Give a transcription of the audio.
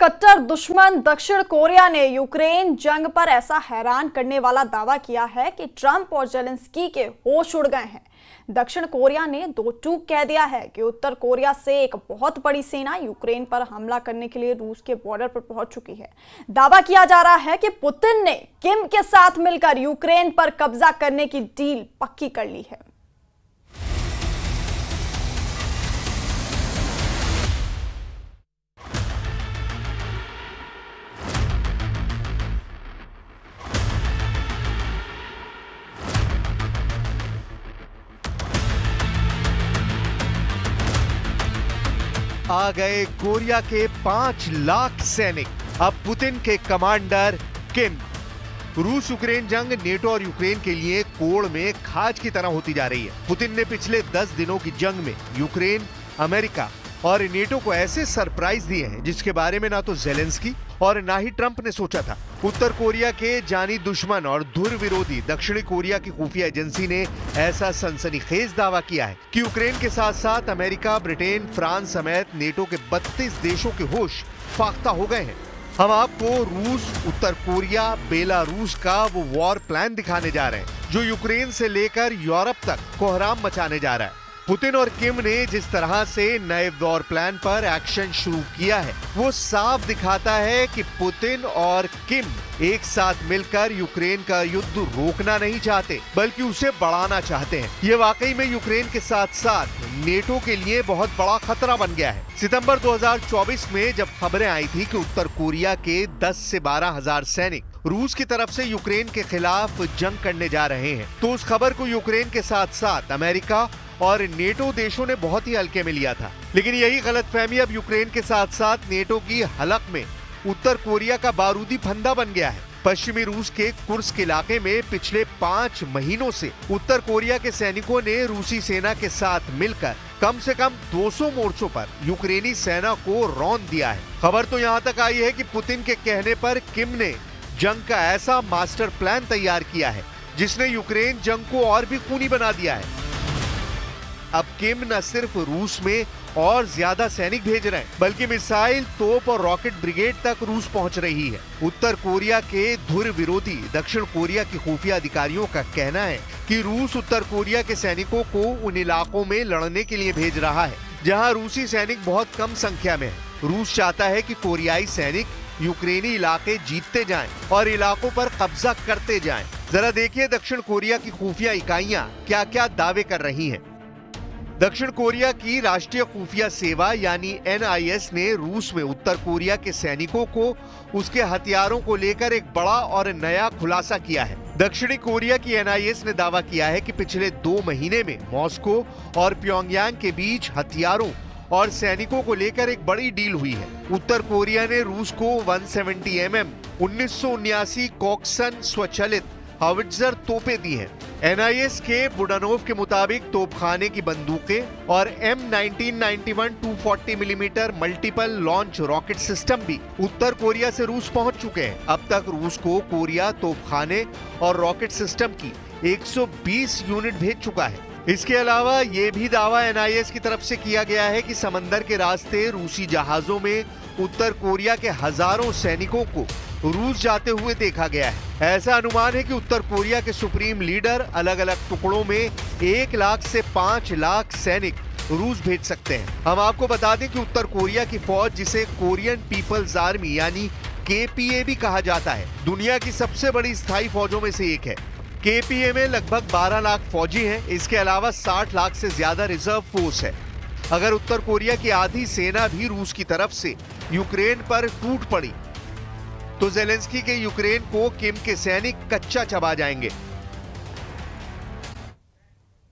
कट्टर दुश्मन दक्षिण कोरिया ने यूक्रेन जंग पर ऐसा हैरान करने वाला दावा किया है कि ट्रंप और जेलेंस्की के होश उड़ गए हैं। दक्षिण कोरिया ने दो टूक कह दिया है कि उत्तर कोरिया से एक बहुत बड़ी सेना यूक्रेन पर हमला करने के लिए रूस के बॉर्डर पर पहुंच चुकी है। दावा किया जा रहा है कि पुतिन ने किम के साथ मिलकर यूक्रेन पर कब्जा करने की डील पक्की कर ली है। आ गए कोरिया के 5 लाख सैनिक, अब पुतिन के कमांडर किम। रूस यूक्रेन जंग नेटो और यूक्रेन के लिए कोड़ में खाज की तरह होती जा रही है। पुतिन ने पिछले 10 दिनों की जंग में यूक्रेन, अमेरिका और नेटो को ऐसे सरप्राइज दिए हैं जिसके बारे में ना तो जेलेंस्की और ना ही ट्रंप ने सोचा था। उत्तर कोरिया के जानी दुश्मन और धुर विरोधी दक्षिणी कोरिया की खुफिया एजेंसी ने ऐसा सनसनीखेज दावा किया है कि यूक्रेन के साथ साथ अमेरिका, ब्रिटेन, फ्रांस समेत नेटो के 32 देशों के होश फाख्ता हो गए हैं। हम आपको रूस, उत्तर कोरिया, बेलारूस का वो वॉर प्लान दिखाने जा रहे हैं जो यूक्रेन से लेकर यूरोप तक कोहराम मचाने जा रहा है। पुतिन और किम ने जिस तरह से नए वॉर प्लान पर एक्शन शुरू किया है वो साफ दिखाता है कि पुतिन और किम एक साथ मिलकर यूक्रेन का युद्ध रोकना नहीं चाहते बल्कि उसे बढ़ाना चाहते हैं। ये वाकई में यूक्रेन के साथ साथ नेटो के लिए बहुत बड़ा खतरा बन गया है। सितंबर 2024 में जब खबरें आई थी कि उत्तर कोरिया के 10 से 12 हजार सैनिक रूस की तरफ से यूक्रेन के खिलाफ जंग करने जा रहे हैं तो उस खबर को यूक्रेन के साथ साथ अमेरिका और नेटो देशों ने बहुत ही हल्के में लिया था। लेकिन यही गलतफहमी अब यूक्रेन के साथ साथ नेटो की हलक में उत्तर कोरिया का बारूदी फंदा बन गया है। पश्चिमी रूस के कुर्स्क इलाके में पिछले 5 महीनों से उत्तर कोरिया के सैनिकों ने रूसी सेना के साथ मिलकर कम से कम 200 मोर्चों पर यूक्रेनी सेना को रौंद दिया है। खबर तो यहाँ तक आई है कि पुतिन के कहने पर किम ने जंग का ऐसा मास्टर प्लान तैयार किया है जिसने यूक्रेन जंग को और भी खूनी बना दिया है। अब किम न सिर्फ रूस में और ज्यादा सैनिक भेज रहे हैं बल्कि मिसाइल, तोप और रॉकेट ब्रिगेड तक रूस पहुंच रही है। उत्तर कोरिया के धुर विरोधी दक्षिण कोरिया की खुफिया अधिकारियों का कहना है कि रूस उत्तर कोरिया के सैनिकों को उन इलाकों में लड़ने के लिए भेज रहा है जहां रूसी सैनिक बहुत कम संख्या में है। रूस चाहता है कि कोरियाई सैनिक यूक्रेनी इलाके जीतते जाएं और इलाकों पर कब्जा करते जाएं। जरा देखिए दक्षिण कोरिया की खुफिया इकाइयां क्या क्या दावे कर रही हैं। दक्षिण कोरिया की राष्ट्रीय खुफिया सेवा यानी NIS ने रूस में उत्तर कोरिया के सैनिकों को उसके हथियारों को लेकर एक बड़ा और नया खुलासा किया है। दक्षिणी कोरिया की NIS ने दावा किया है कि पिछले 2 महीने में मॉस्को और प्योंगयांग के बीच हथियारों और सैनिकों को लेकर एक बड़ी डील हुई है। उत्तर कोरिया ने रूस को 170 mm 1979 कॉक्सन स्वचालित हावित्जर तोपें दी हैं। NIS के बुडानोव के मुताबिक तोपखाने की बंदूकें और M1991 240 millimetre multiple launch rocket system भी उत्तर कोरिया से रूस पहुंच चुके हैं। अब तक रूस को कोरिया तोपखाने और रॉकेट सिस्टम की 120 यूनिट भेज चुका है। इसके अलावा ये भी दावा NIS की तरफ से किया गया है कि समंदर के रास्ते रूसी जहाजों में उत्तर कोरिया के हजारों सैनिकों को रूस जाते हुए देखा गया है। ऐसा अनुमान है कि उत्तर कोरिया के सुप्रीम लीडर अलग अलग टुकड़ों में 1 लाख से 5 लाख सैनिक रूस भेज सकते हैं। हम आपको बता दें कि उत्तर कोरिया की फौज, जिसे कोरियन पीपल्स आर्मी यानी KPA भी कहा जाता है, दुनिया की सबसे बड़ी स्थायी फौजों में से एक है। KPA में लगभग 12 लाख फौजी हैं। इसके अलावा 60 लाख से ज्यादा रिजर्व फोर्स है। अगर उत्तर कोरिया की आधी सेना भी रूस की तरफ से यूक्रेन पर टूट पड़ी तो जेलेंस्की के यूक्रेन को किम के सैनिक कच्चा चबा जाएंगे।